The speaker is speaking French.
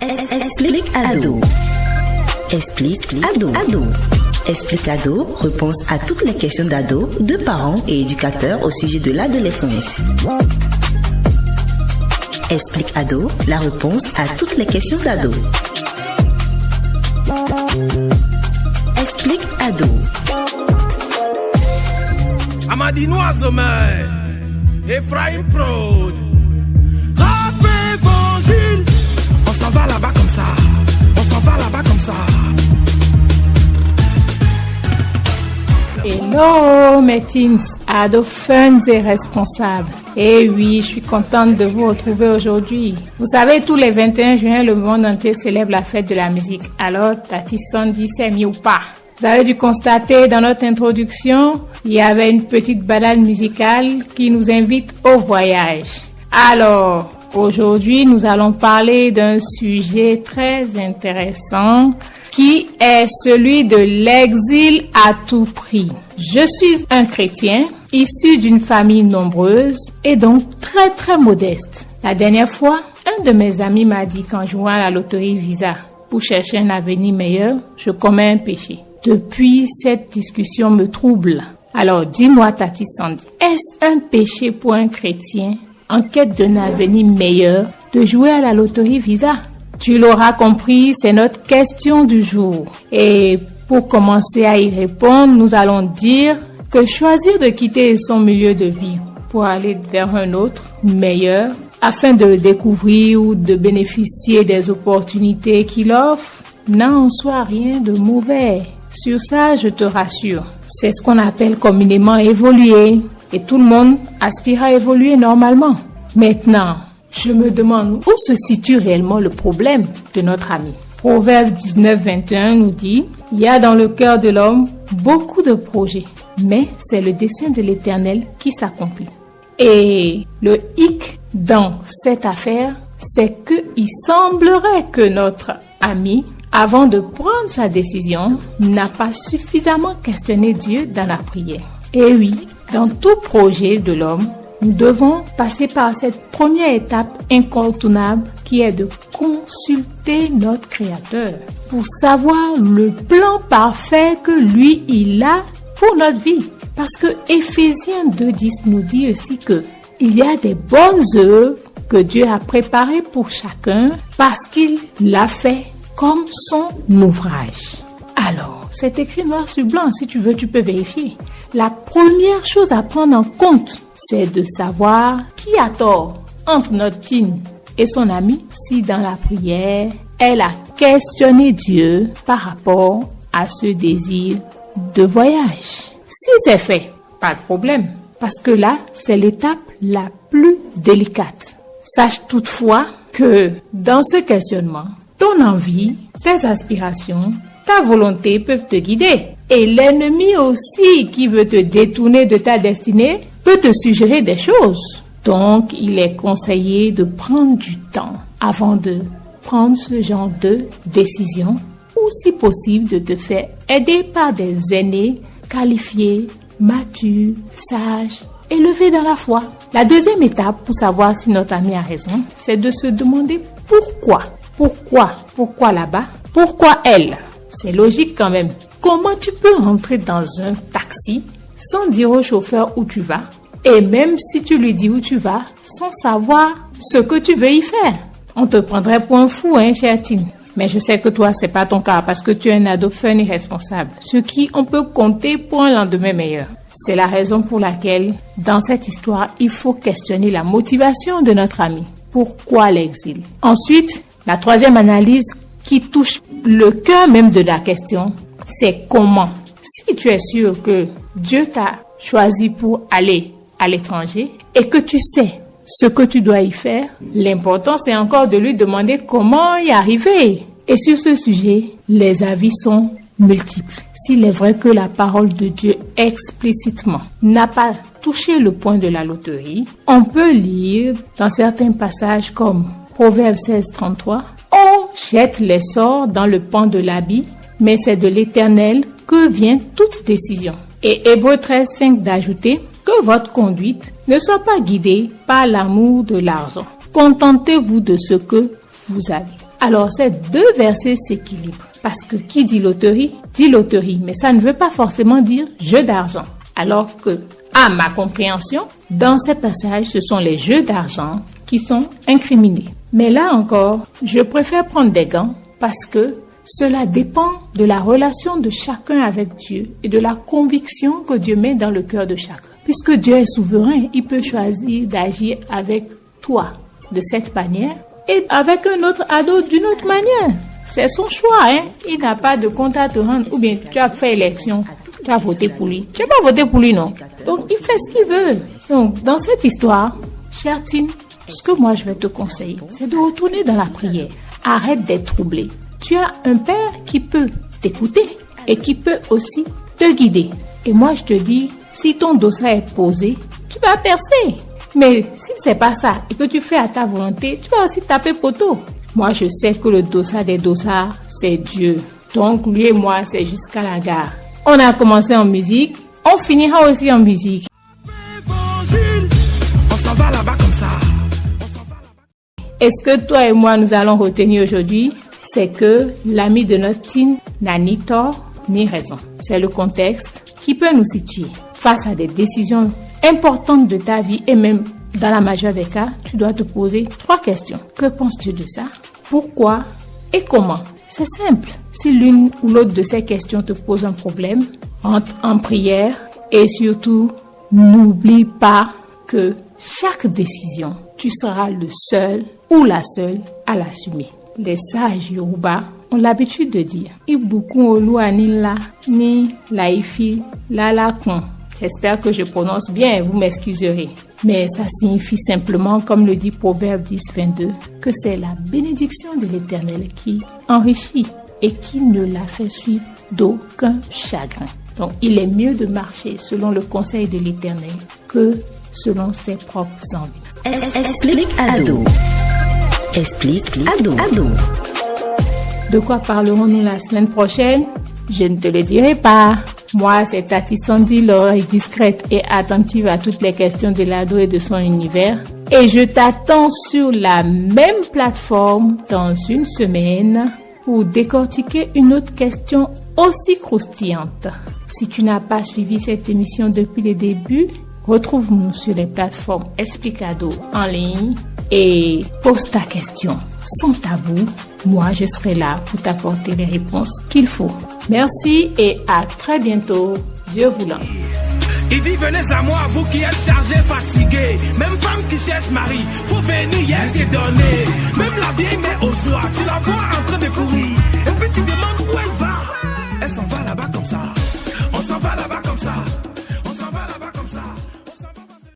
Explique Ado. Explique Ado. Explique Ado, réponse à toutes les questions d'ados, de parents et éducateurs au sujet de l'adolescence. Explique Ado, la réponse à toutes les questions d'ados. Explique Ado. Amadino Azomé, Ephraim Prod, Rap Évangile. On s'en va là-bas comme ça. Hello mes teens, ados fun et responsables. Et oui, je suis contente de vous retrouver aujourd'hui. Vous savez, tous les 21 juin, le monde entier célèbre la fête de la musique. Alors, Tati Sandy, c'est mieux ou pas? Vous avez dû constater dans notre introduction, il y avait une petite balade musicale qui nous invite au voyage. Alors, aujourd'hui, nous allons parler d'un sujet très intéressant qui est celui de l'exil à tout prix. Je suis un chrétien issu d'une famille nombreuse et donc très modeste. La dernière fois, un de mes amis m'a dit qu'en jouant à la loterie Visa pour chercher un avenir meilleur, je commets un péché. Depuis, cette discussion me trouble. Alors, dis-moi Tati Sandy, est-ce un péché pour un chrétien en quête d'un avenir meilleur de jouer à la loterie Visa? Tu l'auras compris, c'est notre question du jour. Et pour commencer à y répondre, nous allons dire que choisir de quitter son milieu de vie pour aller vers un autre meilleur, afin de découvrir ou de bénéficier des opportunités qu'il offre, n'a en soi rien de mauvais. Sur ça, je te rassure. C'est ce qu'on appelle communément évoluer. Et tout le monde aspire à évoluer normalement. Maintenant, je me demande où se situe réellement le problème de notre ami. Proverbe 19-21 nous dit « Il y a dans le cœur de l'homme beaucoup de projets, mais c'est le dessein de l'Éternel qui s'accomplit. » Et le hic dans cette affaire, c'est qu'il semblerait que notre ami, avant de prendre sa décision, n'a pas suffisamment questionné Dieu dans la prière. Et oui, dans tout projet de l'homme, nous devons passer par cette première étape incontournable qui est de consulter notre Créateur pour savoir le plan parfait que lui, il a pour notre vie. Parce que Éphésiens 2:10 nous dit aussi que il y a des bonnes œuvres que Dieu a préparées pour chacun parce qu'il l'a fait comme son ouvrage. Alors, c'est écrit noir sur blanc. Si tu veux, tu peux vérifier. La première chose à prendre en compte, c'est de savoir qui a tort entre notre teen et son ami si dans la prière, elle a questionné Dieu par rapport à ce désir de voyage. Si c'est fait, pas de problème, parce que là, c'est l'étape la plus délicate. Sache toutefois que dans ce questionnement, ton envie, tes aspirations, ta volonté peuvent te guider. Et l'ennemi aussi qui veut te détourner de ta destinée peut te suggérer des choses. Donc, il est conseillé de prendre du temps avant de prendre ce genre de décision ou si possible de te faire aider par des aînés qualifiés, matures, sages, élevés dans la foi. La deuxième étape pour savoir si notre ami a raison, c'est de se demander pourquoi. Pourquoi là-bas? Pourquoi elle? C'est logique quand même. Comment tu peux rentrer dans un taxi sans dire au chauffeur où tu vas? Et même si tu lui dis où tu vas, sans savoir ce que tu veux y faire. On te prendrait pour un fou, cher Tine. Mais je sais que toi, c'est pas ton cas parce que tu es un ado fun et responsable. Ce qui on peut compter pour un lendemain meilleur. C'est la raison pour laquelle, dans cette histoire, il faut questionner la motivation de notre ami. Pourquoi l'exil? Ensuite, la troisième analyse qui touche le cœur même de la question, c'est comment. Si tu es sûr que Dieu t'a choisi pour aller à l'étranger et que tu sais ce que tu dois y faire, l'important c'est encore de lui demander comment y arriver. Et sur ce sujet, les avis sont multiples. S'il est vrai que la parole de Dieu explicitement n'a pas touché le point de la loterie, on peut lire dans certains passages comme Proverbe 16:33, on jette les sorts dans le pan de l'habit, mais c'est de l'Éternel que vient toute décision. Et Hébreux 13:5 d'ajouter que votre conduite ne soit pas guidée par l'amour de l'argent. Contentez-vous de ce que vous avez. Alors ces deux versets s'équilibrent. Parce que qui dit loterie, mais ça ne veut pas forcément dire jeu d'argent. Alors que, à ma compréhension, dans ces passages, ce sont les jeux d'argent qui sont incriminés. Mais là encore, je préfère prendre des gants parce que cela dépend de la relation de chacun avec Dieu et de la conviction que Dieu met dans le cœur de chacun. Puisque Dieu est souverain, il peut choisir d'agir avec toi de cette manière et avec un autre ado d'une autre manière. C'est son choix, hein. Il n'a pas de compte à te rendre ou bien tu as fait élection, tu as voté pour lui. Tu n'as pas voté pour lui, non. Donc, il fait ce qu'il veut. Donc, dans cette histoire, chère Tine, ce que moi je vais te conseiller, c'est de retourner dans la prière. Arrête d'être troublé. Tu as un père qui peut t'écouter et qui peut aussi te guider. Et moi, je te dis, si ton dossier est posé, tu vas percer. Mais si c'est pas ça et que tu fais à ta volonté, tu vas aussi taper poteau. Moi, je sais que le dossard des dossards, c'est Dieu. Donc, lui et moi, c'est jusqu'à la gare. On a commencé en musique, on finira aussi en musique. On s'en va là-bas comme ça. Et ce que toi et moi, nous allons retenir aujourd'hui, c'est que l'ami de notre Tine n'a ni tort ni raison. C'est le contexte qui peut nous situer. Face à des décisions importantes de ta vie et même dans la majeure des cas, tu dois te poser 3 questions. Que penses-tu de ça? Pourquoi? Et comment? C'est simple. Si l'une ou l'autre de ces questions te pose un problème, rentre en prière et surtout, n'oublie pas que chaque décision, tu seras le seul ou la seule à l'assumer. Les sages Yoruba ont l'habitude de dire Ibukun Olúwa nila ni laifi lalakun. J'espère que je prononce bien, vous m'excuserez. Mais ça signifie simplement, comme le dit Proverbe 10, 22, que c'est la bénédiction de l'Éternel qui enrichit et qui ne la fait suivre d'aucun chagrin. Donc, il est mieux de marcher selon le conseil de l'Éternel que selon ses propres envies. Explique Ado. Explique Ado. De quoi parlerons-nous la semaine prochaine? Je ne te le dirai pas. Moi, c'est Tati Sandy, l'oreille discrète et attentive à toutes les questions de l'ado et de son univers. Et je t'attends sur la même plateforme dans une semaine pour décortiquer une autre question aussi croustillante. Si tu n'as pas suivi cette émission depuis le début, retrouve-nous sur les plateformes Explique Ado en ligne et pose ta question sans tabou. Moi, je serai là pour t'apporter les réponses qu'il faut. Merci et à très bientôt. Dieu voulant. Il dit venez à moi, vous qui êtes chargés, fatigués. Même femme qui cherche mari, faut venir, elle t'est donnée. Même la vieille mère au soir, tu la vois en train de courir.